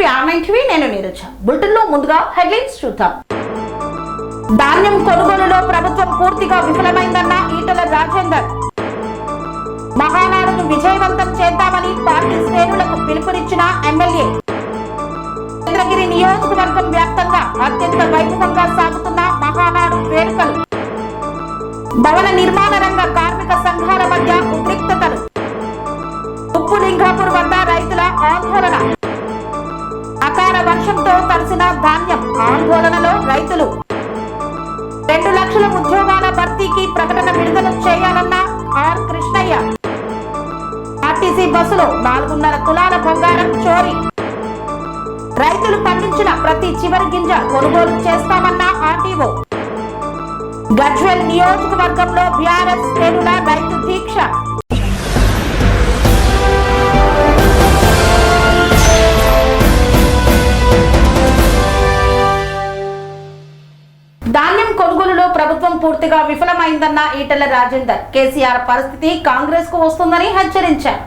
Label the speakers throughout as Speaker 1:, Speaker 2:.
Speaker 1: To online TV. నేను Neeraja. Bulletin లో ముందుగా హెడ్లైన్స్ చూద్దాం. ధాన్యం కొనుగోలులో ప్రభుత్వం పూర్తిగా విఫలమైందన్న ఈటెల రాజేందర్. మహానాడును విజయవంతం చేద్దామని పార్టీ శ్రేణులకు పిలుపునిచ్చిన ఎమ్మెల్యే. చంద్రగిరి నియోజకవర్గం వ్యాప్తంగా అత్యంత వైభవంగా సాగుతున్న మహానాడు వేడుకలు. భవన నిర్మాణ రంగ కార్మిక సంఘాల మధ్య ఉద్రిక్తతలు. ఉప్పులింగాపూర్ వద్ద రైతుల ఆందోళన. అకాల వర్షంతో తడిసిన ధాన్యం. ఆందోళనలో రైతులు. 2 లక్షల ఉద్యోగాల భర్తీకి ప్రకటన విడుదల చేయాలన్న ఆర్ కృష్ణయ్య. ఆర్టీసీ బస్సులో 4.5 తులాల బంగారం చోరీ. రైతులు పండించిన ప్రతి చివరి గింజ కొనుగోలు చేస్తామన్న ఆర్టీఓ. గజ్వేల్ నియోజకవర్గంలో బీఆర్ఎస్ శ్రేణుల రైతు దీక్ష. ధాన్యం కొనుగోలులో ప్రభుత్వం పూర్తిగా విఫలమైందన్న ఈటెల రాజేందర్. కేసీఆర్ పరిస్థితి కాంగ్రెస్ కు వస్తుందని హెచ్చరించారు.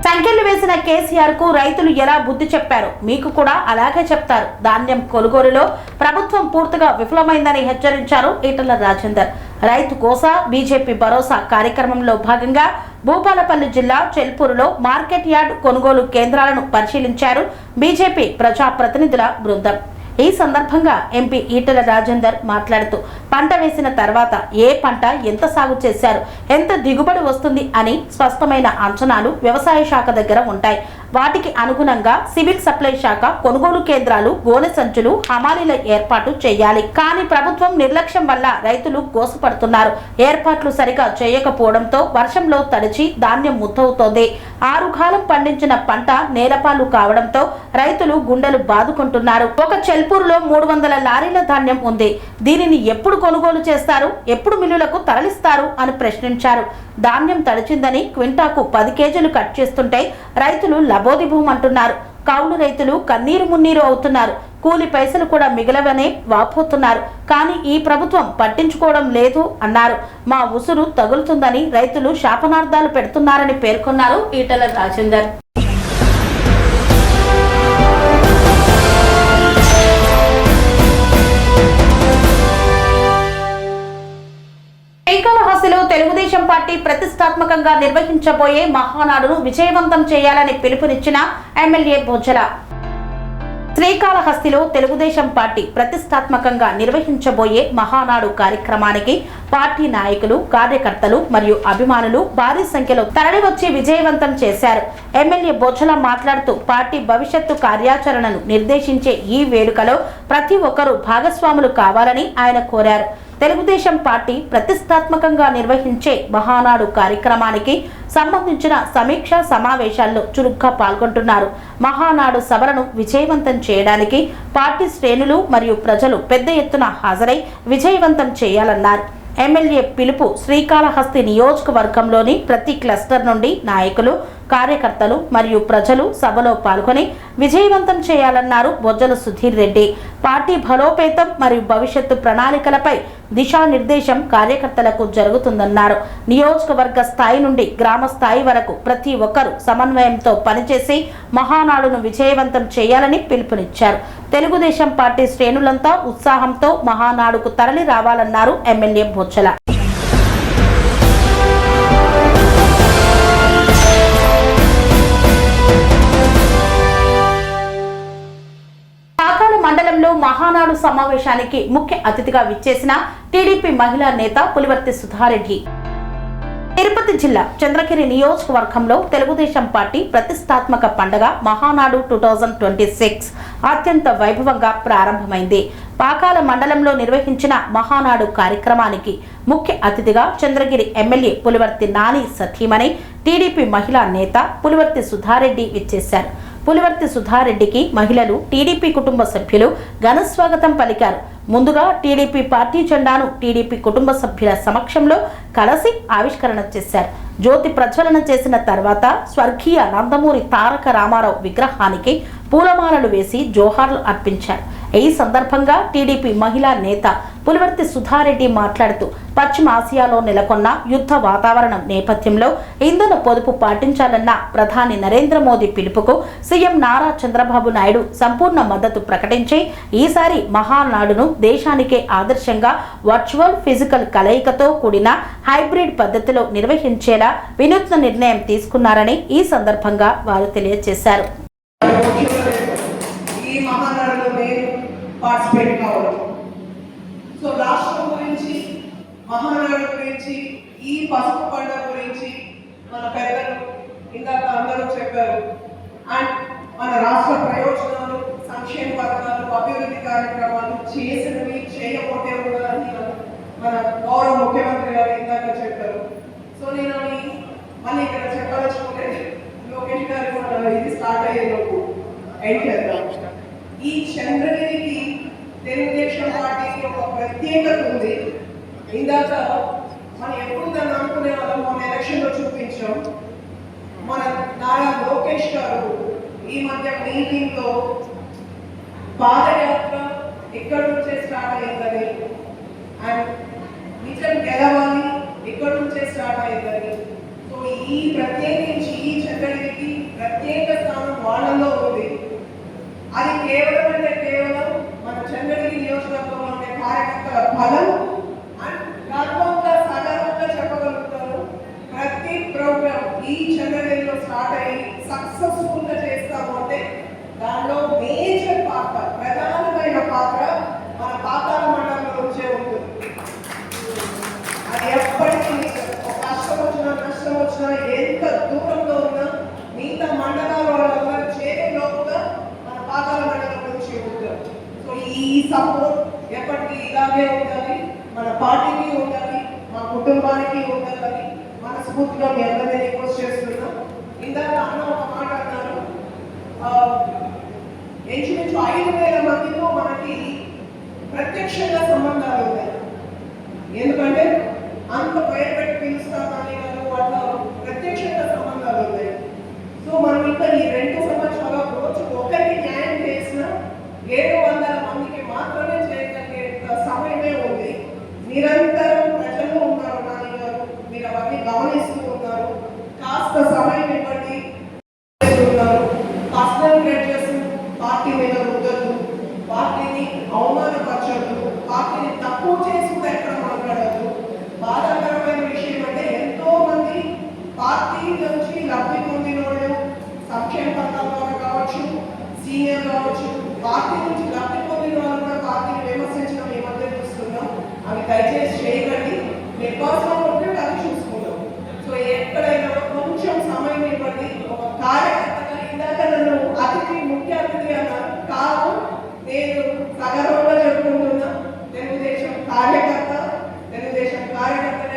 Speaker 1: సంఖ్యలు వేసిన కేసీఆర్ కు రైతులు ఎలా బుద్ధి చెప్పారు, మీకు కూడా అలాగే చెప్తారు. ధాన్యం కొనుగోలులో ప్రభుత్వం పూర్తిగా విఫలమైందని హెచ్చరించారు ఈటెల రాజేందర్. రైతు కోసా బీజేపీ భరోసా కార్యక్రమంలో భాగంగా భూపాలపల్లి జిల్లా చెల్పూరులో మార్కెట్ యార్డ్ కొనుగోలు కేంద్రాలను పరిశీలించారు బీజేపీ ప్రజాప్రతినిధుల బృందం. ఈ సందర్భంగా ఎంపీ ఈటెల రాజేందర్ మాట్లాడుతూ పంట వేసిన తర్వాత ఏ పంట ఎంత సాగు చేశారు, ఎంత దిగుబడి వస్తుంది అని స్పష్టమైన అంచనాలు వ్యవసాయ శాఖ దగ్గర ఉంటాయి. వాటికి అనుగుణంగా సివిల్ సప్లై శాఖ కొనుగోలు కేంద్రాలు, గోనె సంచులు, హమాలీల ఏర్పాటు చేయాలి. కానీ ప్రభుత్వం నిర్లక్ష్యం వల్ల రైతులు గోసపడుతున్నారు. ఏర్పాట్లు సరిగా చేయకపోవడంతో వర్షంలో తడిచి ధాన్యం ముద్దవుతోంది. 6 కాలం పండించిన పంట నేలపాలు కావడంతో రైతులు గుండెలు బాదుకుంటున్నారు. ఒక చెల్పూరులో 300 లారీల ధాన్యం ఉంది. దీనిని ఎప్పుడు కొనుగోలు చేస్తారు, ఎప్పుడు మిల్లులకు తరలిస్తారు అని ప్రశ్నించారు. ధాన్యం తడిచిందని క్వింటాకు 10 కేజీలు కట్ చేస్తుంటే రైతులు లబోదిబోమంటున్నారు. కౌలు రైతులు కన్నీరు మున్నీరు అవుతున్నారు. కూలి పైసలు కూడా మిగలవనే వాపోతున్నారు. కానీ ఈ ప్రభుత్వం పట్టించుకోవడం లేదు అన్నారు. మా ఉసురు తగులుతుందని రైతులు శాపనార్థాలు పెడుతున్నారని పేర్కొన్నారు ఈటెల రాజేందర్. శ్రీకాళహస్తిలో తెలుగుదేశం పార్టీ ప్రతిష్టాత్మకంగా నిర్వహించబోయే మహానాడును విజయవంతం చేయాలని పిలుపునిచ్చిన ఎమ్మెల్యే బొజ్జల. శ్రీకాళహస్తిలో తెలుగుదేశం పార్టీ ప్రతిష్టాత్మకంగా నిర్వహించబోయే మహానాడు కార్యక్రమానికి పార్టీ నాయకులు, కార్యకర్తలు మరియు అభిమానులు భారీ సంఖ్యలో తరలివచ్చి విజయవంతం చేశారు. ఎమ్మెల్యే బొజ్జల మాట్లాడుతూ పార్టీ భవిష్యత్తు కార్యాచరణను నిర్దేశించే ఈ వేడుకలో ప్రతి ఒక్కరూ భాగస్వాములు కావాలని ఆయన కోరారు. తెలుగుదేశం పార్టీ ప్రతిష్టాత్మకంగా నిర్వహించే మహానాడు కార్యక్రమానికి సంబంధించిన సమీక్షా సమావేశాల్లో చురుగ్గా పాల్గొంటున్నారు. మహానాడు సభలను విజయవంతం చేయడానికి పార్టీ శ్రేణులు మరియు ప్రజలు పెద్ద ఎత్తున హాజరై విజయవంతం చేయాలన్నారు. ఎమ్మెల్యే పిలుపు శ్రీకాళహస్తి నియోజకవర్గంలోని ప్రతి క్లస్టర్ నుండి నాయకులు, కార్యకర్తలు మరియు ప్రజలు సభలో పాల్గొని విజయవంతం చేయాలన్నారు బొజ్జల సుధీర్ రెడ్డి. పార్టీ బలోపేతం మరియు భవిష్యత్తు ప్రణాళికలపై దిశానిర్దేశం కార్యకర్తలకు జరుగుతుందన్నారు. నియోజకవర్గ స్థాయి నుండి గ్రామ స్థాయి వరకు ప్రతి ఒక్కరూ సమన్వయంతో పనిచేసి మహానాడును విజయవంతం చేయాలని పిలుపునిచ్చారు. తెలుగుదేశం పార్టీ శ్రేణులంతా ఉత్సాహంతో మహానాడుకు తరలి రావాలన్నారు ఎమ్మెల్యే బొజ్జల. మండలంలో మహానాడు సమావేశానికి ముఖ్య అతిథిగా విచ్చేసిన టీడీపీ మహిళా నేత పులివర్తి సుధారెడ్డి. తిరుపతి జిల్లా చంద్రగిరి నియోజకవర్గంలో తెలుగుదేశం పార్టీ ప్రతిష్టాత్మక పండుగ మహానాడు 2026 అత్యంత వైభవంగా ప్రారంభమైంది. పాకాల మండలంలో నిర్వహించిన మహానాడు కార్యక్రమానికి ముఖ్య అతిథిగా చంద్రగిరి ఎమ్మెల్యే పులివర్తి నాని సతీమణి టీడీపీ మహిళా నేత పులివర్తి సుధారెడ్డి విచ్చేశారు. పులివర్తి సుధారెడ్డికి మహిళలు, టీడీపీ కుటుంబ సభ్యులు ఘన స్వాగతం పలికారు. ముందుగా టీడీపీ పార్టీ జెండాను టీడీపీ కుటుంబ సభ్యుల సమక్షంలో కలిసి ఆవిష్కరణ చేశారు. జ్యోతి ప్రజ్వలన చేసిన తర్వాత స్వర్గీయ నందమూరి తారక రామారావు విగ్రహానికి పూలమాలలు వేసి జోహార్లు అర్పించారు. ఈ సందర్భంగా టీడీపీ మహిళా నేత పులివర్తి సుధారెడ్డి మాట్లాడుతూ పశ్చిమ ఆసియాలో నెలకొన్న యుద్ధ వాతావరణం నేపథ్యంలో ఇంధన పొదుపు పాటించాలన్న ప్రధాని నరేంద్ర మోదీ పిలుపుకు సీఎం నారా చంద్రబాబు నాయుడు సంపూర్ణ మద్దతు ప్రకటించి ఈసారి మహానాడును దేశానికే ఆదర్శంగా వర్చువల్ ఫిజికల్ కలయికతో కూడిన హైబ్రిడ్ పద్ధతిలో నిర్వహించేలా వినూత్న నిర్ణయం తీసుకున్నారని ఈ సందర్భంగా వారు తెలియజేశారు.
Speaker 2: సో రాష్ట్రం గురించి, మహానాడు గురించి, ఈ పసుపు పండుగ గురించి మన పెద్దలు ఇందాక అందరూ చెప్పారు. అండ్ మన రాష్ట్ర ప్రయోజనాలు, సంక్షేమ పథకాలు, అభివృద్ధి కార్యక్రమాలు చేసినవి, చేయకపోతే కూడా మన గౌరవ ముఖ్యమంత్రి గారు ఇందాక చెప్పారు. సో నేను మళ్ళీ ఇక్కడ చెప్పాలనుకోలేదు. లోకేష్ గారు కూడా ఇది స్టార్ట్ అయ్యేలోపు ఎండ్ చేద్దాం. ఈ చంద్రగిరికి తెలుగుదేశం పార్టీకి ఒక ప్రత్యేకత ఉంది. ఇందాక మనం ఎప్పుడు దాన్ని అనుకునే వాళ్ళం, మన ఎలక్షన్లో చూపించాం. మన నారా లోకేష్ గారు ఈ మధ్య మీటింగ్లో పాదయాత్ర ఎక్కడి నుంచే స్టార్ట్ అయిందని, అండ్ నిజం గెలవాలి ఎక్కడి నుంచే స్టార్ట్ అయిందని. సో ఈ ప్రత్యేకించి ఈ చంద్రగిరికి ప్రత్యేక స్థానం వాళ్ళలో ఉంది. అది కేవలం అంటే కేవలం మన చంద్రగిరి నియోజకవర్గంలో ఉండే కార్యకర్తల బలం అండ్ గర్వంగా సగర్వంగా చెప్పగలుగుతారు. ప్రతి ప్రోగ్రామ్ ఈ చంద్రగిరిలో స్టార్ట్ అయ్యి సక్సెస్ఫుల్ గా చేస్తాము అంటే దానిలో మేజర్ పాత్ర, ప్రధానమైన పాత్ర మన పాతాళ మండలంలో వచ్చే ఉంటుంది. అది ఎప్పటికీ కష్టం వచ్చినా నష్టం వచ్చినా ఎంత దూరంలో ఉన్నా మిగతా మండలాల వాళ్ళందరూ చేరులోపుగా పాతాళ మండలం నుంచి ఉంటారు. సో ఈ సపోర్ట్ ఎప్పటికీ ఇలాగే ఉండాలి, మన పార్టీకి ఉండాలి, మా కుటుంబానికి ఉండాలని మనస్ఫూర్తిగా మీ అందరినీ రిక్వెస్ట్ చేస్తున్నాం. ఇందాక అన్న ఒక మాట అన్నారు, ఇంచుమించు 5,000 మందితో మనకి ప్రత్యక్షంగా సంబంధాలు ఉన్నాయి. ఎందుకంటే అంత పేరు పెట్టి పిలుస్తామని వాటిలో ప్రత్యక్షంగా సంబంధాలు ఉన్నాయి. సో మనం ఇంకా ఈ 2 సంవత్సరాల రోజు ఒకరికి న్యాయం చేసిన 700 మందికి మాత్రమే చేయగలిగే సమయమే ఉంది. నిరంతరం ప్రజల్లో ఉన్నారు నాని గారు, మీరు అవన్నీ గమనిస్తూ ఉన్నారు. కాస్త సమయం ఇవ్వండి. పర్సనల్ గ్రేడ్జెస్ పార్టీ మీద రుద్దద్దు, పార్టీని అవమానపరచద్దు, పార్టీని తక్కువ చేసి కూడా ఎక్కడ మాట్లాడద్దు. బాధాకరమైన విషయం అంటే ఎంతో మంది పార్టీ నుంచి లబ్ధి పొందిన వాళ్ళు సంక్షేమ పథకాల ద్వారా కావచ్చు, సీనియర్ కావచ్చు, పార్టీ నుంచి లబ్ధి పొందిన వాళ్ళు కూడా పార్టీని విమర్శించడం ఈ మధ్య చూస్తున్నాం. అవి దయచేసి చేయకండి. మీరు పర్సనల్ ఉంటే అది చూసుకుందాం. సో ఎక్కడైనా కొంచెం సమయం ఇవ్వండి. ఒక కార్యకర్తగా ఇందాక నన్ను ముఖ్య అతిథి అన్నారు. కాదు, నేను సగర్వంగా చెప్పుకుంటున్నా. తెలుగుదేశం కార్యకర్తగా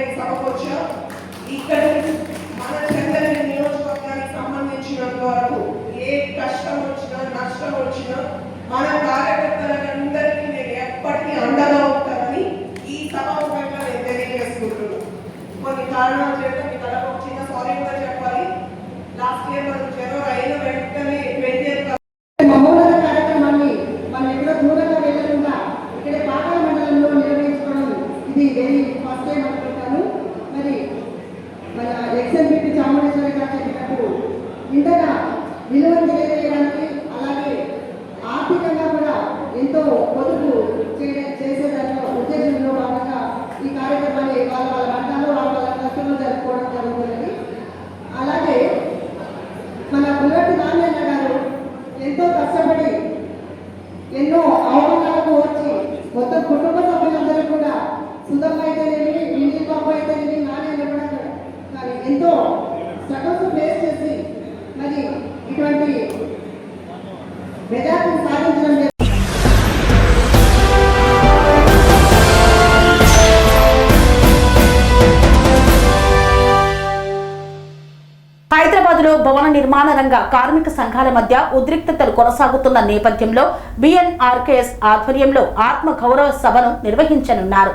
Speaker 2: ఈ సభకు వచ్చా. ఇక్కడ మన చంద్రగిరి నియోజకవర్గానికి సంబంధించినంత వరకు ఏ కష్టం వచ్చినా నష్టం వచ్చినా మన కార్యకర్తలందరికీ నేను ఎప్పటికీ అండగా ఉంటానని ఈ సభాముఖంగా నేను తెలియజేసుకుంటున్నాను. కొన్ని కారణాల చేత మీకు అలా ఒక చిన్న సారీ కూడా చెప్పాలి. లాస్ట్ ఇయర్ మనం జనవరి అయిన వెంటనే 28
Speaker 3: మహోన్నత కార్యక్రమాన్ని మనం ఎక్కడో దూరంగా వెళ్ళకుండా ఇక్కడ పాతాళ మండలంలో నిర్వహించుకోవడం ఇది వెరీ ఫస్ట్ టైం అనుకుంటాను. మరి మన ఎక్స్ఎంపీ చాముండేశ్వరి గారు చెప్పినట్టు ఇంతగా విలువ తెలియజేయడానికి, అలాగే ఆర్థికంగా కూడా ఎంతో పొదుపు చేసేదానిలో ఉద్దేశంలో భాగంగా ఈ కార్యక్రమాన్ని వాళ్ళ వంటలు వాళ్ళ కష్టంలో జరుపుకోవడం జరుగుతుంది. అలాగే మన పుల్లటి నారాయణ గారు ఎంతో కష్టపడి ఎన్నో అవమానాలకు వచ్చి మొత్తం కుటుంబ సభ్యులందరూ కూడా సుధమ్మ అయితేనేమి, ఇంటి పాప అయితేనేమి, నాణ్యత కూడా కానీ ఎంతో స్ట్రగల్స్ ఫేస్ చేసి మరి ఇటువంటి మెజార్టీని సాధించడం.
Speaker 1: హైదరాబాద్లో భవన నిర్మాణ రంగ కార్మిక సంఘాల మధ్య ఉద్రిక్తతలు కొనసాగుతున్న నేపథ్యంలో బిఎన్ఆర్కేఎస్ ఆధ్వర్యంలో ఆత్మ గౌరవ సభను నిర్వహించనున్నారు.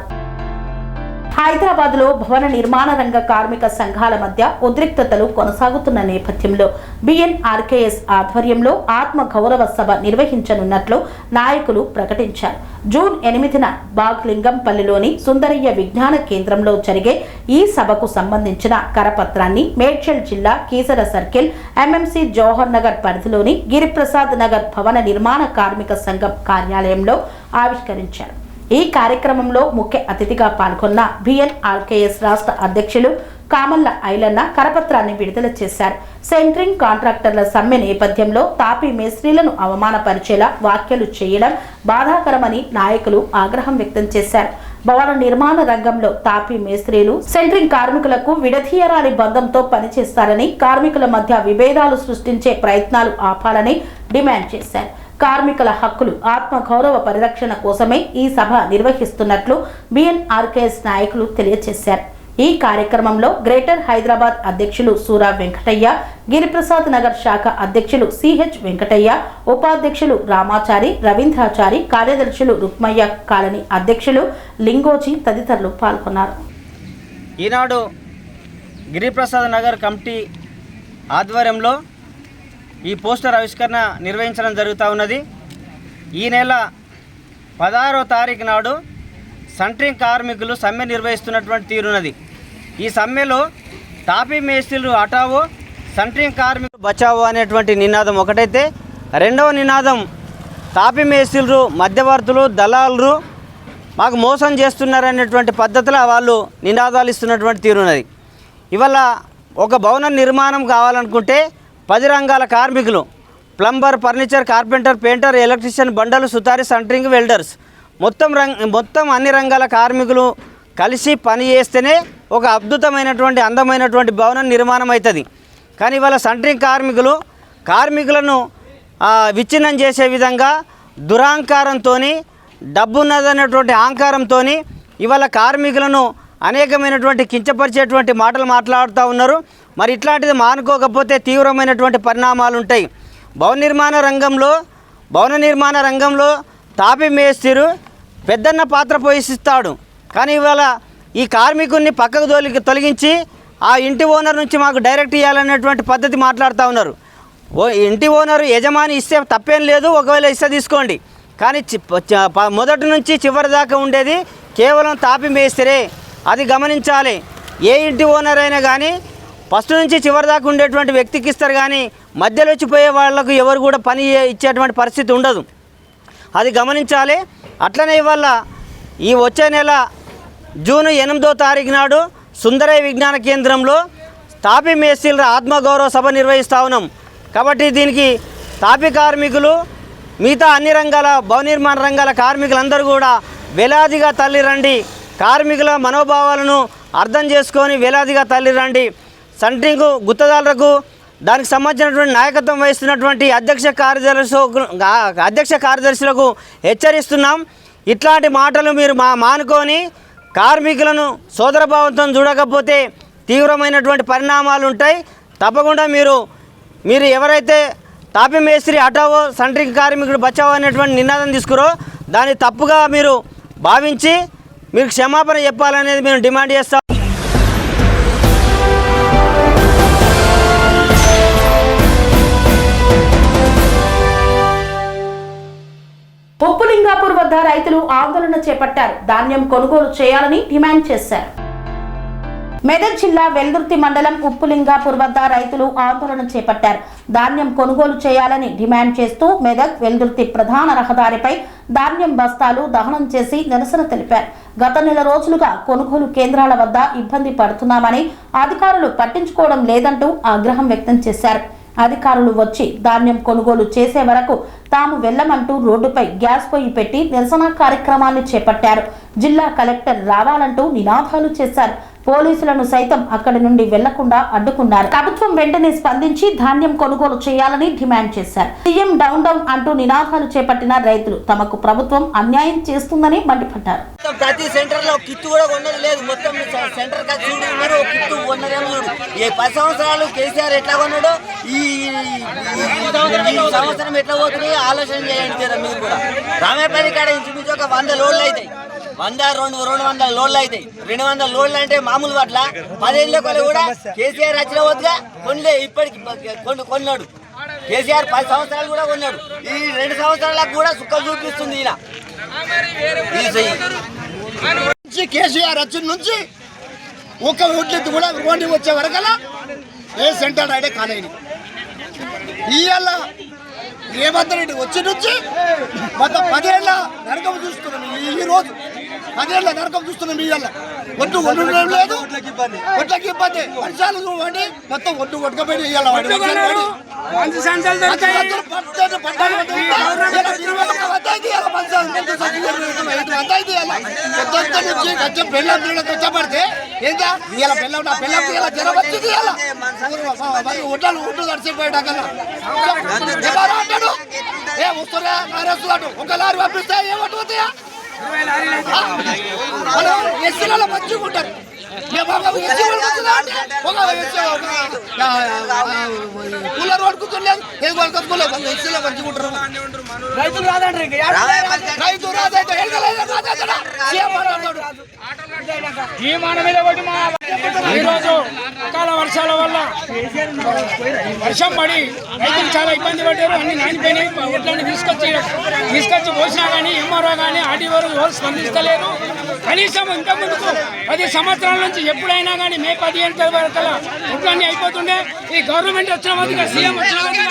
Speaker 1: హైదరాబాద్లో భవన నిర్మాణ రంగ కార్మిక సంఘాల మధ్య ఉద్రిక్తతలు కొనసాగుతున్న నేపథ్యంలో బిఎన్ఆర్కేఎస్ ఆధ్వర్యంలో ఆత్మ గౌరవ సభ నిర్వహించనున్నట్లు నాయకులు ప్రకటించారు. జూన్ 8న బాగ్లింగంపల్లిలోని సుందరయ్య విజ్ఞాన కేంద్రంలో జరిగే ఈ సభకు సంబంధించిన కరపత్రాన్ని మేడ్చల్ జిల్లా కీసర సర్కిల్ ఎంఎంసీ జవహర్ నగర్ పరిధిలోని గిరిప్రసాద్ నగర్ భవన నిర్మాణ కార్మిక సంఘం కార్యాలయంలో ఆవిష్కరించారు. ఈ కార్యక్రమంలో ముఖ్య అతిథిగా పాల్గొన్న బిఎన్ఆర్కేఎస్ రాష్ట్ర అధ్యక్షులు కామల్ల ఐలన్న కరపత్రాన్ని విడుదల చేశారు. సెంట్రింగ్ కాంట్రాక్టర్ల సమ్మె నేపథ్యంలో తాపీ మేస్త్రీలను అవమానపరిచేలా వ్యాఖ్యలు చేయడం బాధాకరమని నాయకులు ఆగ్రహం వ్యక్తం చేశారు. భవన నిర్మాణ రంగంలో తాపీ మేస్త్రీలు సెంట్రింగ్ కార్మికులకు విడదీయరాని బంధంతో పనిచేస్తారని, కార్మికుల మధ్య విభేదాలు సృష్టించే ప్రయత్నాలు ఆపాలని డిమాండ్ చేశారు. కార్మికుల హక్కులు, ఆత్మగౌరవ పరిరక్షణ కోసమే ఈ సభ నిర్వహిస్తున్నట్లు బిఎన్ఆర్కేఎస్ నాయకులు తెలియజేశారు. ఈ కార్యక్రమంలో గ్రేటర్ హైదరాబాద్ అధ్యక్షులు సూరా వెంకటయ్య, గిరిప్రసాద్ నగర్ శాఖ అధ్యక్షులు సిహెచ్ వెంకటయ్య, ఉపాధ్యక్షులు రామాచారి, రవీంద్రాచారి, కార్యదర్శులు రుక్మయ్య, కాలనీ అధ్యక్షులు లింగోజీ తదితరులు పాల్గొన్నారు.
Speaker 4: ఈనాడు గిరిప్రసాద్ నగర్ కమిటీ ఆధ్వర్యంలో ఈ పోస్టర్ ఆవిష్కరణ నిర్వహించడం జరుగుతూ ఉన్నది. ఈ నెల 16వ తారీఖు నాడు సెంట్రింగ్ కార్మికులు సమ్మె నిర్వహిస్తున్నటువంటి తీరున్నది. ఈ సమ్మెలో తాపీ మేస్త్రీలు హటావో, సెంట్రింగ్ కార్మికులు బచావో అనేటువంటి నినాదం ఒకటైతే, రెండవ నినాదం తాపీ మేస్త్రీలు మధ్యవర్తులు, దళారులు మాకు మోసం చేస్తున్నారనేటువంటి పద్ధతిలో వాళ్ళు నినాదాలు ఇస్తున్నటువంటి తీరున్నది. ఇవాళ ఒక భవన నిర్మాణం కావాలనుకుంటే 10 రంగాల కార్మికులు, plumber, furniture, carpenter, painter, electrician, బండలు, సుతారి, సెంట్రింగ్, వెల్డర్స్ మొత్తం అన్ని రంగాల కార్మికులు కలిసి పని చేస్తేనే ఒక అద్భుతమైనటువంటి అందమైనటువంటి భవనం నిర్మాణం అవుతుంది. కానీ ఇవాళ సెంట్రింగ్ కార్మికులను విచ్ఛిన్నం చేసే విధంగా దురహంకారంతో, డబ్బున్నదనేటువంటి అహంకారంతో ఇవాళ కార్మికులను అనేకమైనటువంటి కించపరిచేటువంటి మాటలు మాట్లాడుతూ ఉన్నారు. మరి ఇట్లాంటిది మానుకోకపోతే తీవ్రమైనటువంటి పరిణామాలు ఉంటాయి. భవన నిర్మాణ రంగంలో తాపీ మేస్త్రి పెద్దన్న పాత్ర పోషిస్తాడు. కానీ ఇవాళ ఈ కార్మికుడిని పక్కకు తొలగించి ఆ ఇంటి ఓనర్ నుంచి మాకు డైరెక్ట్ ఇవ్వాలనేటువంటి పద్ధతి మాట్లాడుతూ ఉన్నారు. ఇంటి ఓనరు యజమాని ఇస్తే తప్పేం లేదు, ఒకవేళ ఇస్తే తీసుకోండి. కానీ మొదటి నుంచి చివరి దాకా ఉండేది కేవలం తాపీ మేస్త్రే. అది గమనించాలి. ఏ ఇంటి ఓనర్ అయినా కానీ ఫస్ట్ నుంచి చివరి దాకా ఉండేటువంటి వ్యక్తికి ఇస్తారు, కానీ మధ్యలో వచ్చిపోయే వాళ్లకు ఎవరు కూడా పని ఇచ్చేటువంటి పరిస్థితి ఉండదు. అది గమనించాలి. అట్లనే ఇవాళ ఈ వచ్చే నెల జూన్ 8వ తారీఖు నాడు సుందరయ్య విజ్ఞాన కేంద్రంలో తాపీ మేస్త్రీల ఆత్మగౌరవ సభ నిర్వహిస్తూ ఉన్నాం. కాబట్టి దీనికి తాపీ కార్మికులు, మిగతా అన్ని రంగాల భవన నిర్మాణ రంగాల కార్మికులందరూ కూడా వేలాదిగా తరలిరండి. కార్మికుల మనోభావాలను అర్థం చేసుకొని వేలాదిగా తరలిరండి. సెంట్రింగ్ గుత్తదారులకు దానికి సంబంధించినటువంటి నాయకత్వం వహిస్తున్నటువంటి అధ్యక్ష కార్యదర్శులకు హెచ్చరిస్తున్నాం. ఇట్లాంటి మాటలు మీరు మానుకొని కార్మికులను సోదరభావంతో చూడకపోతే తీవ్రమైనటువంటి పరిణామాలు ఉంటాయి. తప్పకుండా మీరు ఎవరైతే తాపీ మేస్త్రి హటావో, సెంట్రింగ్ కార్మికుడు బచావో అనేటువంటి నినాదం తీసుకురో దాన్ని తప్పుగా మీరు భావించి మీరు క్షమాపణ చెప్పాలనేది మేము డిమాండ్ చేస్తాం.
Speaker 1: ఉప్పులింగాపూర్ వద్ద రైతులు ఆందోళన చేపట్టారు. ధాన్యం కొనుగోలు చేయాలని డిమాండ్ చేశారు. మెదక్ జిల్లా వెల్దుర్తి మండలం ఉప్పులింగాపూర్ వద్ద రైతులు ఆందోళన చేపట్టారు. ధాన్యం కొనుగోలు చేయాలని డిమాండ్ చేస్తూ మెదక్ వెల్దుర్తి ప్రధాన రహదారిపై ధాన్యం బస్తాలు దహనం చేసి నిరసన తెలిపారు. గత నెల రోజులుగా కొనుగోలు కేంద్రాల వద్ద ఇబ్బంది పడుతున్నామని, అధికారులు పట్టించుకోవడం లేదంటూ ఆగ్రహం వ్యక్తం చేశారు. అధికారులు వచ్చి ధాన్యం కొనుగోలు చేసే వరకు తాము వెళ్లమంటూ రోడ్డుపై గ్యాస్ పొయ్యి పెట్టి నిరసన కార్యక్రమాన్ని చేపట్టారు. జిల్లా కలెక్టర్ రావాలంటూ నినాదాలు చేశారు. పోలీసులను సైతం అక్కడి నుండి వెళ్లకుండా అడ్డుకున్నారు. ప్రభుత్వం వెంటనే స్పందించి ధాన్యం కొనుగోలు చేయాలని డిమాండ్ చేశారు. సీఎం డౌన్ డౌన్ అంటూ నినాదాలు చేపట్టిన రైతులు తమకు ప్రభుత్వం అన్యాయం చేస్తుందని మండిపడ్డారు.
Speaker 5: ప్రతి సెంటర్ లో కిట్టు కూడా కొన్నది లేదు. మొత్తం సెంటర్ కిట్టు కొన్నదేమో. ఈ 10 సంవత్సరాలు కేసీఆర్ ఎట్లా కొన్నాడో ఈ సంవత్సరం ఎట్లా పోతున్నాయో ఆలోచన చేయండి. మీరు కూడా రామేపల్లి కాడ ఇంచుమించు ఒక 100 లోడ్లు అవుతాయి. 200 లోడ్లు అవుతాయి. 200 లోడ్లు అంటే మామూలు పట్ల 10 ఏళ్ళ కొలు కూడా కేసీఆర్ వచ్చిన వద్దుగా కొనలే. ఇప్పటికి కొన్నాడు కేసీఆర్ 10 సంవత్సరాలు కూడా కొన్నాడు. ఈ 2 సంవత్సరాలకు కూడా సుఖం చూపిస్తుంది ఈయన.
Speaker 6: కేసీఆర్ వచ్చిన నుంచి ఒక ఓట్లెత్తు కూడా రోడ్డు వచ్చే వరకలా ఏ సెంటర్ అయితే కాలేదు. ఇవాళ రేవంత్ రెడ్డి వచ్చి నుంచి మొత్తం 10 ఏళ్ళ నరకం చూస్తున్నాం. ఈ రోజు 10 ఏళ్ళ నరకం చూస్తున్నాం. ఇవాళ ఒడ్డు కొట్టడం లేదు, ఒడ్లకి ఇబ్బంది. వర్షాలు చూడండి మొత్తం ఒడ్డు కొట్టుకపోయి ఇవాళ కష్టపడితే ఏంటా ఇలా పిల్లలు నా పిల్లలకి ఇలా జ్వరం వచ్చింది. ఇలా ఒడ్లు ఒడ్డు తడిచిపోయాడు. అంటాడు ఏ వస్తున్నా నారేస్తున్నాడు. ఒక లారీ పంపిస్తే ఏమంటున్నాయా ఎస్సీలలో మంచిగా ఉంటారు. కూలర్ పడుకుంటున్నారు, ఏది పడుకోలేదు. ఎస్సీలో మంచిగా ఉంటారు. రైతు రాదంటే
Speaker 7: ఈరోజు అకాల వర్షాల వల్ల వర్షం పడి రైతులు చాలా ఇబ్బంది పడ్డారు. అన్ని నానిపోయినాయి. ఒడ్లన్నీ తీసుకొచ్చి పోసినా కానీ ఎంఆర్ఓ కానీ ఆర్టీఓ స్పందిస్తలేరు. కనీసం ఇంత ముందుకు 10 సంవత్సరాల నుంచి ఎప్పుడైనా కానీ మే 15 వరకు ఒడ్లన్నీ అయిపోతుండే. ఈ గవర్నమెంట్ వచ్చిన వద్దుగా సీఎం వచ్చిన వద్దుగా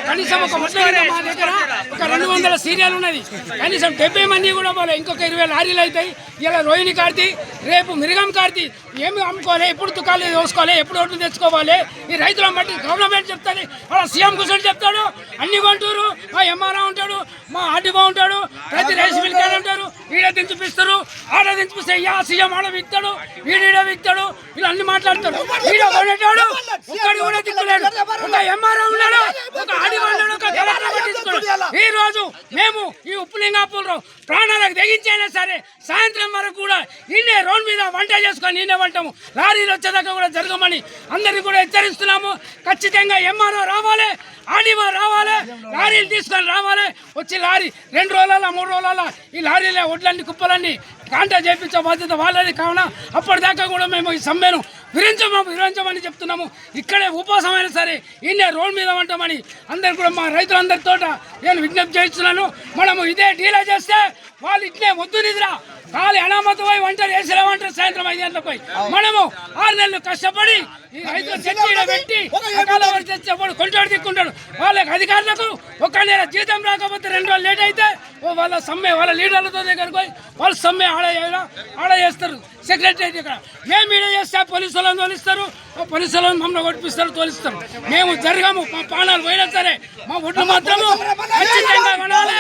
Speaker 7: కనీసం ఒక ఒడ్ల మా దగ్గర ఒక 200 సీరియల్ ఉన్నది. కనీసం 70 మంది కూడా పోలే. ఇంకొక 20 లారీలు అవుతాయి. ఇలా రోహిణి కార్తీ, రేపు మిరిగం కార్తీ. ఏమి అమ్ముకోవాలి, ఎప్పుడు తుకాలు చూసుకోవాలి, ఎప్పుడు ఓట్లు తెచ్చుకోవాలి. ఈ రైతుల మట్టి గవర్నమెంట్ చెప్తుంది. అలా సీఎం కూర్చొని చెప్తాడు. అన్ని కొంటారు. మా ఎంఆర్ఓ ఉంటాడు, మా ఆర్టీఓ ఉంటాడు, ప్రతి రైస్ మిల్ కాడ ఉంటారు. ఈడ దించిపిస్తారు, ఆడ దించిపిస్తే సీఎం ఆడ విక్తాడు, ఈడ విక్తాడు. ఇలా అన్ని మాట్లాడతాడు. ఈడ కొనేటాడు ఒక్కడి కూడా దిక్కులేడు. ఒక ఎంఆర్ఓ ఉన్నాడు, ఒక ఆర్టీఓ ఉన్నాడు, ఒక కలెక్టర్ పట్టించుకోడు. ఈ రోజు మేము ఈ ఉప్పులింగాపూర్లో ప్రాణాలకు తెగించైనా సరే సాయంత్రం వరకు కూడా ఇన్నే రోడ్ మీద వంట చేసుకొని ఇన్నే వంటాము. లారీలు వచ్చేదాకా కూడా జరగమని అందరికీ కూడా హెచ్చరిస్తున్నాము. ఖచ్చితంగా ఎంఆర్ఓ రావాలి, ఆర్డీఓ రావాలి, లారీలు తీసుకొని రావాలి. వచ్చి లారీ 2 రోజుల 3 రోజుల ఈ లారీలే ఒడ్లన్నీ కుప్పలన్నీ కాంటా చేయించే బాధ్యత వాళ్ళది. కావున అప్పటిదాకా కూడా మేము ఈ సమ్మెను వివరించమని చెప్తున్నాము. ఇక్కడే ఉపవాసమైనా సరే ఇన్నే రోడ్ మీద ఉంటామని అందరు కూడా మా రైతులందరితో నేను విజ్ఞప్తి చేస్తున్నాను. మనము ఇదే డీలా చేస్తే వాళ్ళు ఇట్లే వద్దు నిద్ర ఖాళీ అనామతమై వంటలు వేసేవాంటారు. సాయంత్రం 5 గంటలకు పోయి మనము 6 నెలలు కష్టపడి ఈ రైతులు చర్చ పెట్టి తెచ్చేవాడు కొంటాడు దిక్కుంటాడు. వాళ్ళకి అధికారులకు 1 నెల జీతం రాకపోతే 2 రోజులు లేట్ అయితే వాళ్ళ సమ్మె వాళ్ళ లీడర్లతో దగ్గరకు పోయి వాళ్ళు సమ్మె ఆడ చేస్తారు. సెక్రటరీ ఇక్కడ మేము ఈడ చేస్తే పోలీసు వాళ్ళని తోలిస్తారు, పోలీసు వాళ్ళని మమ్మల్ని కొట్టిస్తారు, తోలిస్తారు. మేము జరగము. మా ప్రాణాలు పోయినా సరే మా ఒడ్లు మాత్రము ఖచ్చితంగా కొనాలి.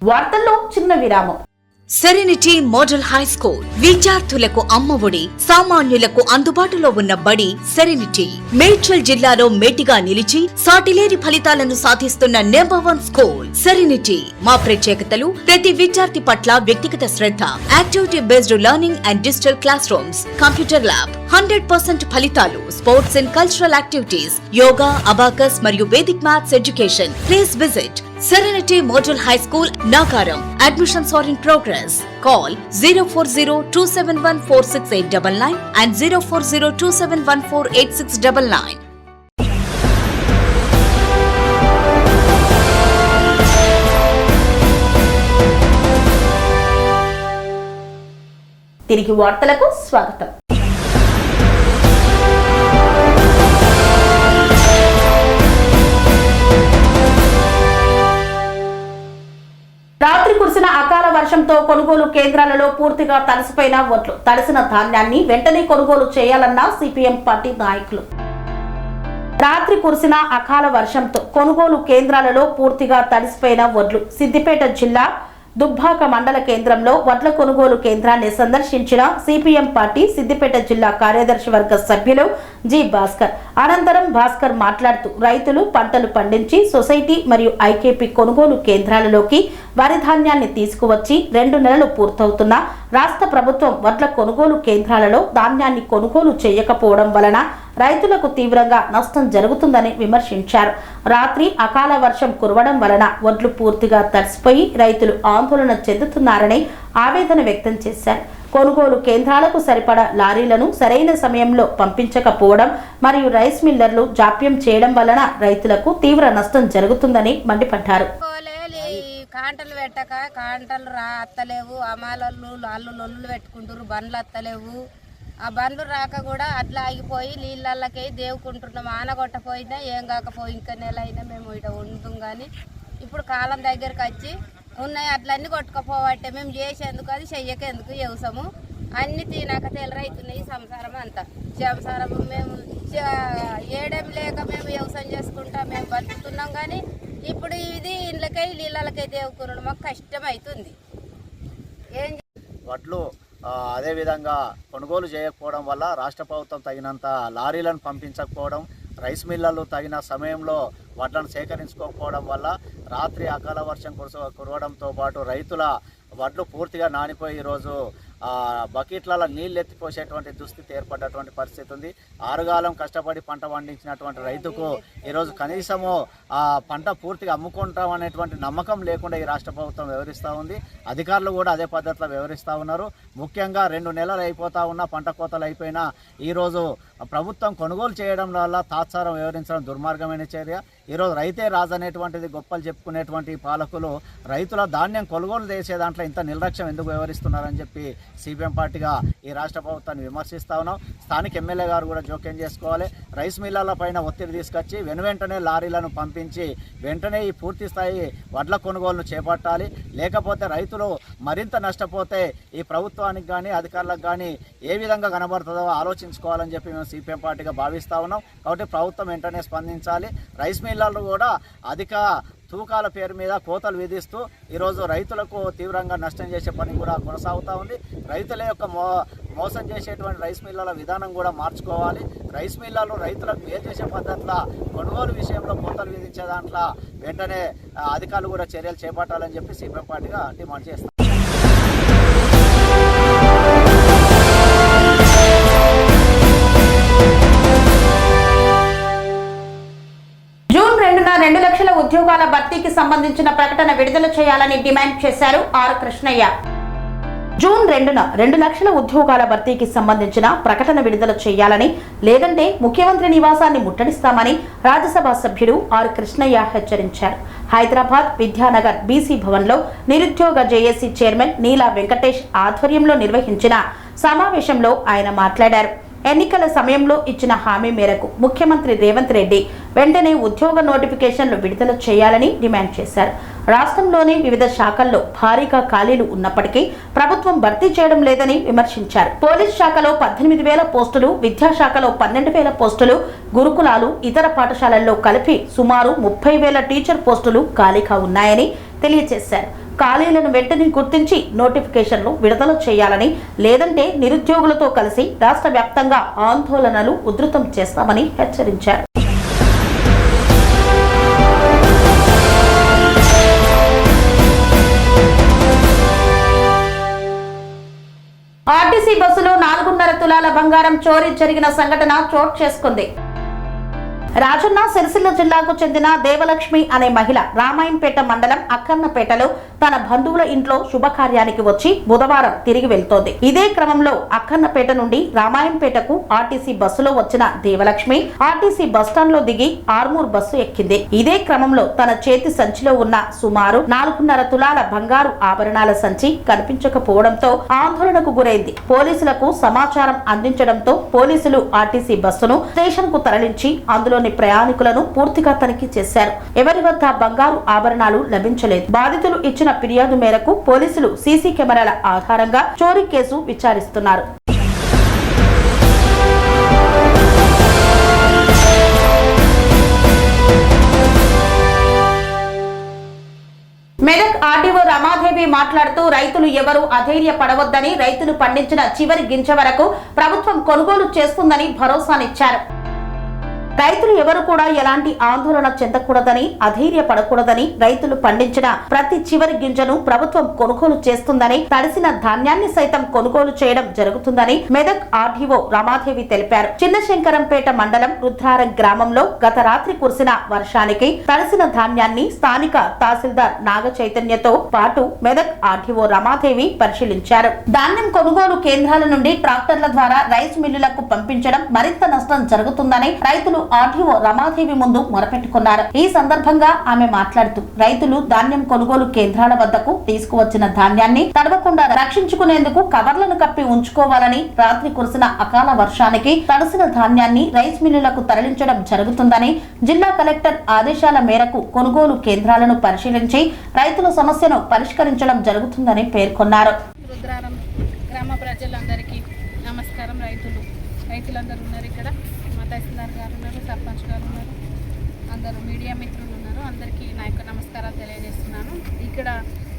Speaker 1: వార్తల్లో చిన్న విరామం.
Speaker 8: సెరెనిటీ మోడల్ హై స్కూల్ విద్యార్థులకు అమ్మఒడి, సామాన్యులకు అందుబాటులో ఉన్న బడి సెరెనిటీ. మేడ్చల్ జిల్లాలో మేటిగా నిలిచి సాటిలేని ఫలితాలను సాధిస్తున్న నంబర్ 1 స్కూల్ సెరెనిటీ. మా ప్రత్యేకతలు ప్రతి విద్యార్థి పట్ల వ్యక్తిగత శ్రద్ధ, activity based learning and digital classrooms, computer lab, 100% ఫలితాలు, sports and cultural activities, yoga, abacus మరియు Vedic maths education. Please visit Serenity Model High School, Nagaram. Admissions are in progress. Call 04027146899 and 04027148699.
Speaker 1: తిరిగి వార్తలకు స్వాగతం. రాత్రి కురిసిన అకాల వర్షంతో కొనుగోలు కేంద్రాలలో పూర్తిగా తడిసిపోయిన వడ్లు. తడిసిన ధాన్యాన్ని వెంటనే కొనుగోలు చేయాలన్న సిపిఎం పార్టీ నాయకులు. రాత్రి కురిసిన అకాల వర్షంతో కొనుగోలు కేంద్రాలలో పూర్తిగా తడిసిపోయిన వడ్లు. సిద్దిపేట జిల్లా దుబ్బాక మండల కేంద్రంలో వడ్ల కొనుగోలు కేంద్రాన్ని సందర్శించిన సిపిఎం పార్టీ సిద్దిపేట జిల్లా కార్యదర్శి వర్గ సభ్యులు జి భాస్కర్. అనంతరం భాస్కర్ మాట్లాడుతూ రైతులు పంటలు పండించి సొసైటీ మరియు ఐకేపీ కొనుగోలు కేంద్రాలలోకి వరి ధాన్యాన్ని తీసుకువచ్చి 2 నెలలు పూర్తవుతున్నా రాష్ట్ర ప్రభుత్వం వడ్ల కొనుగోలు కేంద్రాలలో ధాన్యాన్ని కొనుగోలు చేయకపోవడం వలన రైతులకు తీవ్రంగా నష్టం జరుగుతుందని విమర్శించారు. రాత్రి అకాల వర్షం కురవడం వలన వడ్లు పూర్తిగా తడిసిపోయి రైతులు ఆందోళన చెందుతున్నారని ఆవేదన వ్యక్తం చేశారు. కొనుగోలు కేంద్రాలకు సరిపడా లారీలను సరైన సమయంలో పంపించకపోవడం మరియు రైస్ మిల్లర్లు జాప్యం చేయడం వలన రైతులకు తీవ్ర నష్టం జరుగుతుందని మండిపడ్డారు.
Speaker 9: కాంటలు పెట్టక కాంటలు అత్తలేవు, అమాలలు వాళ్ళు లొల్లు పెట్టుకుంటారు, బండ్లు అత్తలేవు. ఆ బండ్లు రాక కూడా అట్లా ఆగిపోయి నీళ్ళకి దేవుకుంటున్నాం. ఆనగొట్టపోయినా ఏం కాకపోయి ఇంకా నెల అయినా మేము ఇట ఉంటాం. కానీ ఇప్పుడు కాలం దగ్గరకు వచ్చి ఉన్నాయి అట్లన్నీ కొట్టుకపోవట్టే మేము చేసేందుకు అది చెయ్యకేందుకు వ్యవసాయము అన్ని తినాక తెలరైతున్నాయి. సంసారం అంతా సంసారం మేము ఏడేం లేక మేము వ్యవసాయం చేసుకుంటా మేము బతుకుతున్నాం. కానీ ఇప్పుడు ఇది ఇళ్ళకై నీళ్ళకై దేవుకున్నాడు మాకు కష్టం అవుతుంది. ఏం
Speaker 10: వడ్లు అదేవిధంగా కొనుగోలు చేయకపోవడం వల్ల రాష్ట్ర ప్రభుత్వం తగినంత లారీలను పంపించకపోవడం, రైస్ మిల్లర్లు తగిన సమయంలో వడ్లను సేకరించుకోకపోవడం వల్ల రాత్రి అకాల వర్షం కురవడంతో పాటు రైతుల వడ్లు పూర్తిగా నానిపోయి ఈరోజు బకెట్లలో నీళ్ళు ఎత్తిపోసేటువంటి దుస్థితి ఏర్పడ్డటువంటి పరిస్థితి ఉంది. ఆరుగాలం కష్టపడి పంట పండించినటువంటి రైతుకు ఈరోజు కనీసము ఆ పంట పూర్తిగా అమ్ముకుంటాం అనేటువంటి నమ్మకం లేకుండా ఈ రాష్ట్ర ప్రభుత్వం వ్యవహరిస్తూ ఉంది. అధికారులు కూడా అదే పద్ధతిలో వ్యవహరిస్తూ ఉన్నారు. ముఖ్యంగా 2 నెలలు అయిపోతూ ఉన్న పంట కోతలు అయిపోయినా ఈరోజు ప్రభుత్వం కొనుగోలు చేయడం వల్ల తాత్సారం వ్యవహరించడం దుర్మార్గమైన చర్య. ఈరోజు రైతే రాజు అనేటువంటిది గొప్పలు చెప్పుకునేటువంటి పాలకులు రైతుల ధాన్యం కొనుగోలు చేసే దాంట్లో ఇంత నిర్లక్ష్యం ఎందుకు వ్యవహరిస్తున్నారని చెప్పి సిపిఎం పార్టీగా ఈ రాష్ట్ర ప్రభుత్వాన్ని విమర్శిస్తూ ఉన్నాం. స్థానిక ఎమ్మెల్యే గారు కూడా జోక్యం చేసుకోవాలి. రైస్ మిల్లర్ల పైన ఒత్తిడి తీసుకొచ్చి వెంటనే లారీలను పంపించి వెంటనే ఈ పూర్తి స్థాయి వడ్ల కొనుగోలును చేపట్టాలి. లేకపోతే రైతులు మరింత నష్టపోతే ఈ ప్రభుత్వానికి కానీ అధికారులకు కానీ ఏ విధంగా కనబడుతుందో ఆలోచించుకోవాలని చెప్పి మేము సిపిఎం పార్టీగా భావిస్తూ ఉన్నాం. కాబట్టి ప్రభుత్వం వెంటనే స్పందించాలి. రైస్ మిల్లర్లు కూడా అధిక తూకాల పేరు మీద కోతలు విధిస్తూ ఈరోజు రైతులకు తీవ్రంగా నష్టం చేసే పని కూడా కొనసాగుతూ ఉంది. రైతుల యొక్క మోసం చేసేటువంటి రైస్ మిల్లర్ల విధానం కూడా మార్చుకోవాలి. రైస్ మిల్లర్లు రైతులకు మేలు చేసే పద్ధతిలో కొనుగోలు విషయంలో కోతలు విధించే దాంట్లో వెంటనే అధికారులు కూడా చర్యలు చేపట్టాలని చెప్పి సిపిఎం పార్టీగా డిమాండ్ చేస్తాం.
Speaker 1: జూన్ 2న 2 లక్షల ఉద్యోగాల భర్తీకి సంబంధించిన ప్రకటన విడుదల చేయాలని డిమాండ్ చేశారు ఆర్ కృష్ణయ్య. జూన్ 2న 2 లక్షల ఉద్యోగాల భర్తీకి సంబంధించిన ప్రకటన విడుదల చేయాలని, లేదంటే ముఖ్యమంత్రి నివాసాన్ని ముట్టడిస్తామని రాజ్యసభ సభ్యుడు ఆర్ కృష్ణయ్య హెచ్చరించారు. హైదరాబాద్ విద్యానగర్ బీసీ భవన్లో నిరుద్యోగ జేఏసీ చైర్మన్ నీలా వెంకటేష్ ఆధ్వర్యంలో నిర్వహించిన సమావేశంలో ఆయన మాట్లాడారు. ఎన్నికల సమయంలో ఇచ్చిన హామీ మేరకు ముఖ్యమంత్రి రేవంత్ రెడ్డి వెంటనే ఉద్యోగ నోటిఫికేషన్లు విడుదల చేయాలని డిమాండ్ చేశారు. రాష్ట్రంలోని వివిధ శాఖల్లో భారీగా ఖాళీలు ఉన్నప్పటికీ ప్రభుత్వం భర్తీ చేయడం లేదని విమర్శించారు. పోలీస్ శాఖలో 18,000 పోస్టులు, విద్యాశాఖలో 12,000 పోస్టులు, గురుకులాలు, ఇతర పాఠశాలల్లో కలిపి సుమారు 30,000 టీచర్ పోస్టులు ఖాళీగా ఉన్నాయని తెలియజేశారు. ఖాళీలను వెంటనే గుర్తించి నోటిఫికేషన్లు విడుదల చేయాలని, లేదంటే నిరుద్యోగులతో కలిసి రాష్ట్ర వ్యాప్తంగా ఆందోళనలు ఉధృతం చేస్తామని హెచ్చరించారు. ఆర్టీసీ బస్సులో 4.5 తులాల బంగారం చోరీ జరిగిన సంఘటన చోటు చేసుకుంది. రాజన్న సిరిసిల్ల జిల్లాకు చెందిన దేవలక్ష్మి అనే మహిళ రామాయంపేట మండలం అక్కన్నపేటలో తన బంధువుల ఇంట్లో శుభకార్యానికి వచ్చి బుధవారం తిరిగి వెళ్తోంది. ఇదే క్రమంలో అక్కన్నపేట నుండి రామాయంపేటకు ఆర్టీసీ బస్సులో వచ్చిన దేవలక్ష్మి ఆర్టీసీ బస్టాండ్ లో దిగి ఆర్మూర్ బస్సు ఎక్కింది. ఇదే క్రమంలో తన చేతి సంచిలో ఉన్న సుమారు 4.5 తులాల బంగారు ఆభరణాల సంచి కనిపించకపోవడంతో ఆందోళనకు గురైంది. పోలీసులకు సమాచారం అందించడంతో పోలీసులు ఆర్టీసీ బస్సును స్టేషన్ కు తరలించి అందులో ప్రయాణికులను పూర్తిగా తనిఖీ చేశారు. ఎవరి వద్ద బంగారు ఆభరణాలు లభించలేదు. బాధితులు ఇచ్చిన ఫిర్యాదు మేరకు పోలీసులు సీసీ కెమెరాల ఆధారంగా చోరీ కేసు విచారిస్తున్నారు. మెదక్ ఆర్డీఓ రమాదేవి మాట్లాడుతూ రైతులు ఎవరూ అధైర్యపడవద్దని, రైతులు పండించిన చివరి గింజ వరకు ప్రభుత్వం కొనుగోలు చేస్తుందని భరోసానిచ్చారు. రైతులు ఎవరు కూడా ఎలాంటి ఆందోళన చెందకూడదని, అధైర్యపడకూడదని, రైతులు పండించిన ప్రతి చివరి గింజను ప్రభుత్వం కొనుగోలు చేస్తుందని, తడిసిన ధాన్యాన్ని సైతం కొనుగోలు చేయడం జరుగుతుందని మెదక్ ఆర్డీఓ రమాదేవి తెలిపారు. చిన్నశంకరంపేట మండలం రుద్రారం గ్రామంలో గత రాత్రి కురిసిన వర్షానికి తడిసిన ధాన్యాన్ని స్థానిక తహసీల్దార్ నాగ చైతన్యతో పాటు మెదక్ ఆర్డీఓ రమాదేవి పరిశీలించారు. ధాన్యం కొనుగోలు కేంద్రాల నుండి ట్రాక్టర్ల ద్వారా రైస్ మిల్లులకు పంపించడం మరింత నష్టం జరుగుతుందని రైతులు ఆర్డీఓ రమాదేవి ముందు మొరపెట్టుకున్నారు. ఈ సందర్భంగా ఆమె మాట్లాడుతూ రైతులు ధాన్యం కొనుగోలు కేంద్రాల వద్దకు తీసుకువచ్చిన ధాన్యాన్ని తడవకుండా రక్షించుకునేందుకు కవర్లను కప్పి ఉంచుకోవాలని, రాత్రి కురిసిన అకాల వర్షానికి తడిసిన ధాన్యాన్ని రైస్ మిల్లులకు తరలించడం జరుగుతుందని, జిల్లా కలెక్టర్ ఆదేశాల మేరకు కొనుగోలు కేంద్రాలను పరిశీలించి రైతుల సమస్యను పరిష్కరించడం జరుగుతుందని పేర్కొన్నారు.
Speaker 11: రుద్రారం గ్రామ ప్రజలందరికీ నమస్కారం. రైతులందరూ ఉన్నారు ఇక్కడ. మా తహసీల్దార్ గారు ఉన్నారు, సర్పంచ్ గారు ఉన్నారు, అందరూ మీడియా మిత్రులు ఉన్నారు. అందరికీ నా యొక్క నమస్కారాలు తెలియజేస్తున్నాను. ఇక్కడ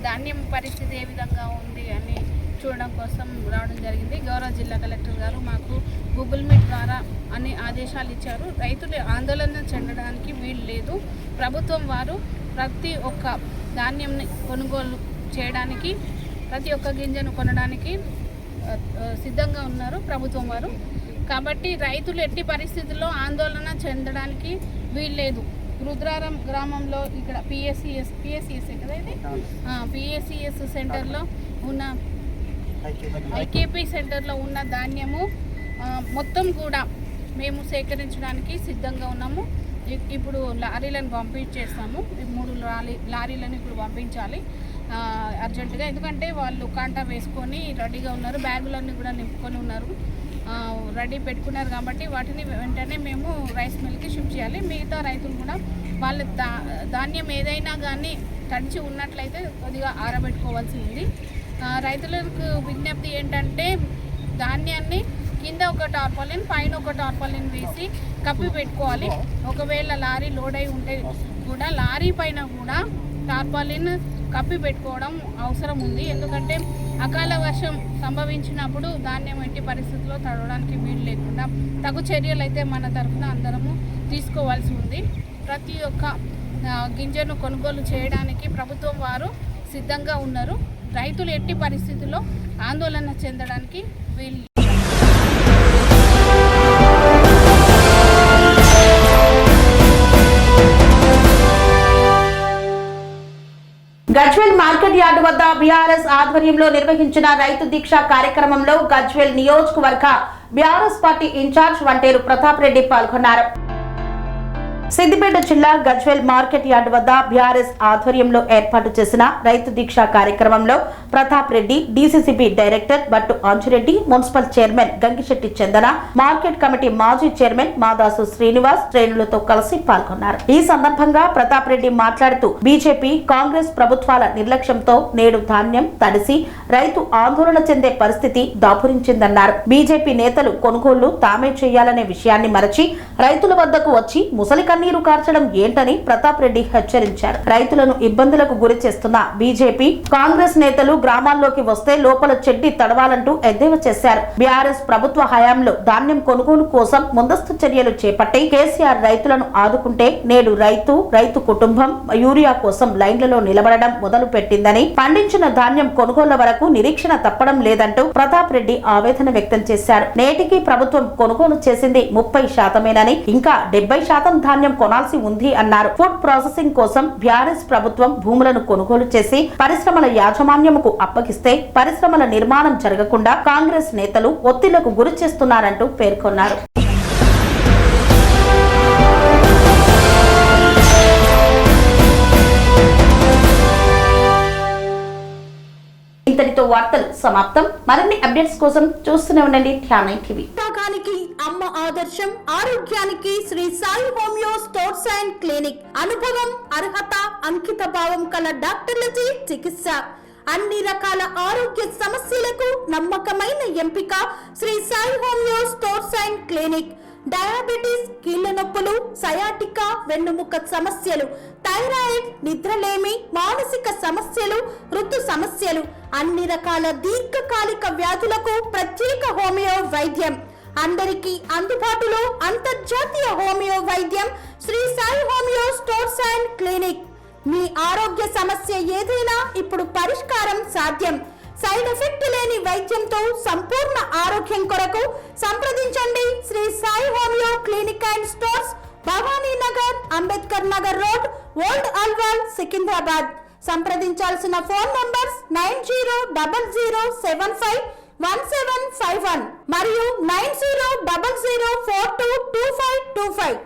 Speaker 11: ధాన్యం పరిస్థితి ఏ విధంగా ఉంది అని చూడడం కోసం రావడం జరిగింది. గౌరవ జిల్లా కలెక్టర్ గారు మాకు గూగుల్ మీట్ ద్వారా అన్ని ఆదేశాలు ఇచ్చారు. రైతులు ఆందోళన చెందడానికి వీలు లేదు. ప్రభుత్వం వారు ప్రతి ఒక్క ధాన్యంని కొనుగోలు చేయడానికి, ప్రతి ఒక్క గింజను కొనడానికి సిద్ధంగా ఉన్నారు ప్రభుత్వం వారు. కాబట్టి రైతులు ఎట్టి పరిస్థితుల్లో ఆందోళన చెందడానికి వీల్లేదు. రుద్రారం గ్రామంలో ఇక్కడ పిఎస్సిఎస్ కదా ఇది, పిఎస్సిఎస్ సెంటర్లో ఉన్న ఐకేపీ సెంటర్లో ఉన్న ధాన్యము మొత్తం కూడా మేము సేకరించడానికి సిద్ధంగా ఉన్నాము. ఇప్పుడు లారీలను పంపించేస్తాము. 3 లారీలను ఇప్పుడు పంపించాలి అర్జెంటుగా. ఎందుకంటే వాళ్ళు కాంటా వేసుకొని రెడీగా ఉన్నారు, బ్యాగులన్నీ కూడా నింపుకొని ఉన్నారు, రెడీ పెట్టుకున్నారు. కాబట్టి వాటిని వెంటనే మేము రైస్ మిల్కి షిఫ్ట్ చేయాలి. మిగతా రైతులు కూడా వాళ్ళ ధాన్యం ఏదైనా కానీ తడిచి ఉన్నట్లయితే కొద్దిగా ఆరబెట్టుకోవాల్సి ఉంది. రైతులకు విజ్ఞప్తి ఏంటంటే ధాన్యాన్ని కింద ఒక టార్పాలిన్, పైన ఒక టార్పాలిన్ వేసి కప్పి పెట్టుకోవాలి. ఒకవేళ లారీ లోడ్ అయి ఉంటే కూడా లారీ పైన కూడా టార్పాలిన్ కప్పి పెట్టుకోవడం అవసరం ఉంది. ఎందుకంటే అకాల వర్షం సంభవించినప్పుడు ధాన్యం ఎట్టి పరిస్థితుల్లో తడవడానికి వీలు లేకుండా తగు చర్యలు అయితే మన తరఫున అందరము తీసుకోవాల్సి ఉంది. ప్రతి ఒక్క గింజను కొనుగోలు చేయడానికి ప్రభుత్వం వారు సిద్ధంగా ఉన్నారు. రైతులు ఎట్టి పరిస్థితుల్లో ఆందోళన చెందడానికి వీలు.
Speaker 1: గజ్వేల్ మార్కెట్ యార్డు వద్ద బీఆర్ఎస్ ఆధ్వర్యంలో నిర్వహించిన రైతు దీక్ష కార్యక్రమంలో గజ్వేల్ నియోజకవర్గ బీఆర్ఎస్ పార్టీ ఇన్ఛార్జ్ వంటేరు ప్రతాప్ రెడ్డి పాల్గొన్నారు. సిద్దిపేట జిల్లా గజ్వేల్ మార్కెట్ యార్డు వద్ద బీఆర్ఎస్ ఆధ్వర్యంలో ఏర్పాటు చేసిన రైతు దీక్ష కార్యక్రమంలో Pratap Reddy, DCCB director Battu Anjireddy, municipal chairman Gangishetti Chandana, market committee మాజీ చైర్మన్ మాదాసు శ్రీనివాస్ శ్రేణులతో కలిసి పాల్గొన్నారు. ఈ సందర్భంగా ప్రతాప్ రెడ్డి మాట్లాడుతూ బీజేపీ, కాంగ్రెస్ ప్రభుత్వాల నిర్లక్ష్యంతో నేడు ధాన్యం తడిసి రైతు ఆందోళన చెందే పరిస్థితి దాపురించిందన్నారు. బీజేపీ నేతలు కొనుగోళ్లు తామే చేయాలనే విషయాన్ని మరచి రైతుల వద్దకు వచ్చి ముసలి కన్నీరు కార్చడం ఏంటని ప్రతాప్ రెడ్డి హెచ్చరించారు. రైతులను ఇబ్బందులకు గురి చేస్తున్న బీజేపీ, కాంగ్రెస్ నేతలు గ్రామాల్లోకి వస్తే లోపల చెడ్డి తడవాలంటూ ఎద్దేవా చేశారు. బీఆర్ఎస్ ప్రభుత్వ హయాంలో ధాన్యం కొనుగోలు కోసం ముందస్తు చర్యలు చేపట్టి కేసీఆర్ రైతులను ఆదుకుంటే నేడు రైతు కుటుంబం యూరియా కోసం లైన్లలో నిలబడడం మొదలు పెట్టిందని, పండించిన ధాన్యం కొనుగోళ్ల వరకు నిరీక్షణ తప్పడం లేదంటూ ప్రతాప్ రెడ్డి ఆవేదన వ్యక్తం చేశారు. నేటికి ప్రభుత్వం కొనుగోలు చేసింది 30%మేనని, ఇంకా 70% ధాన్యం కొనాల్సి ఉంది అన్నారు. ఫుడ్ ప్రాసెసింగ్ కోసం బీఆర్ఎస్ ప్రభుత్వం భూములను కొనుగోలు చేసి పరిశ్రమల యాజమాన్యముకు అప్పగిస్తే పరిశ్రమల నిర్మాణం జరగకుండా కాంగ్రెస్ నేతలు ఒత్తిళ్లకు గురి చేస్తున్నారంటూ పేర్కొన్నారు. ఇంతటితో వార్తలు సమాప్తం. మరిన్ని అప్డేట్స్ కోసం చూస్తూనే ఉండండి ధ్యానం టీవీ.
Speaker 8: అమ్మ ఆదర్శం, ఆరోగ్యానికి Sri Sai homeo stores and clinic. అనుభవం, అర్హత, అంకిత భావం కల డాక్టర్లచే చికిత్స. అన్ని రకాల ఆరోగ్య సమస్యలకు నమ్మకమైన ఎంపిక Sri Sai homeo stores and clinic. Diabetes, కీళ్ళ
Speaker 1: నొప్పులు, సయాటికా, వెన్నుముక్క సమస్యలు, థైరాయిడ్, నిద్రలేమి, మానసిక సమస్యలు, ఋతు సమస్యలు, అన్ని రకాల దీర్ఘకాలిక వ్యాధులకు ప్రత్యేక హోమియో వైద్యం. అందరికీ అందుబాటులో అంతర్జాతీయ హోమియో వైద్యం Shri Sai homeo stores and clinic. మీ ఆరోగ్య సమస్య ఏదైనా ఇప్పుడు పరిష్కారం సాధ్యం. సైడ్ ఎఫెక్ట్ లేని వైద్యంతో సంపూర్ణ ఆరోగ్యం కొరకు సంప్రదించండి Shri Sai homeo clinic and stores, Bhavani Nagar, Ambedkar Nagar road, old Alwal, Secunderabad. సంప్రదించాల్సిన ఫోన్ నంబర్స్ 9000751751 మరియు 9000422525.